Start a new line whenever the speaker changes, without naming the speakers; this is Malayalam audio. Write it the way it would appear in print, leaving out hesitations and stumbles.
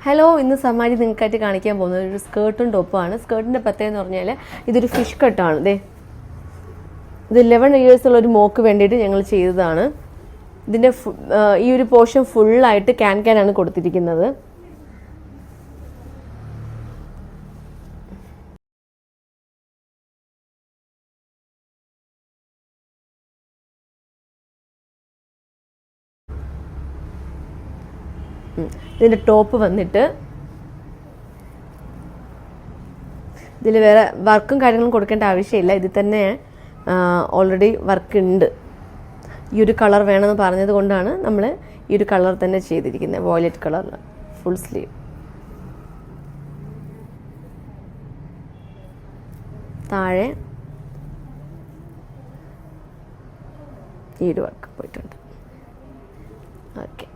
ഹലോ, ഇന്ന് സമ്മാരി നിങ്ങൾക്കായിട്ട് കാണിക്കാൻ പോകുന്നത് ഒരു സ്കേർട്ടും ടോപ്പുമാണ്. സ്കേർട്ടിൻ്റെ പ്രത്യേകത എന്ന് പറഞ്ഞാൽ ഇതൊരു ഫിഷ് കട്ടാണ്. ഇത് 11 years ഉള്ള ഒരു മോക്ക് വേണ്ടിയിട്ട് ഞങ്ങൾ ചെയ്തതാണ്. ഇതിൻ്റെ ഈ ഒരു പോർഷൻ ഫുള്ളായിട്ട് ക്യാനാണ് കൊടുത്തിരിക്കുന്നത്. ഇതിൻ്റെ ടോപ്പ് വന്നിട്ട് ഇതിൽ വേറെ വർക്കും കാര്യങ്ങളും കൊടുക്കേണ്ട ആവശ്യമില്ല. ഇതിൽ തന്നെ ഓൾറെഡി വർക്ക് ഉണ്ട്. ഈ ഒരു കളർ വേണമെന്ന് പറഞ്ഞത് കൊണ്ടാണ് നമ്മൾ ഈ ഒരു കളർ തന്നെ ചെയ്തിരിക്കുന്നത്. വോയലറ്റ് കളറിൽ ഫുൾ സ്ലീവ്. താഴെ ഈ ഒരു വർക്ക് പോയിട്ടുണ്ട്. ഓക്കെ.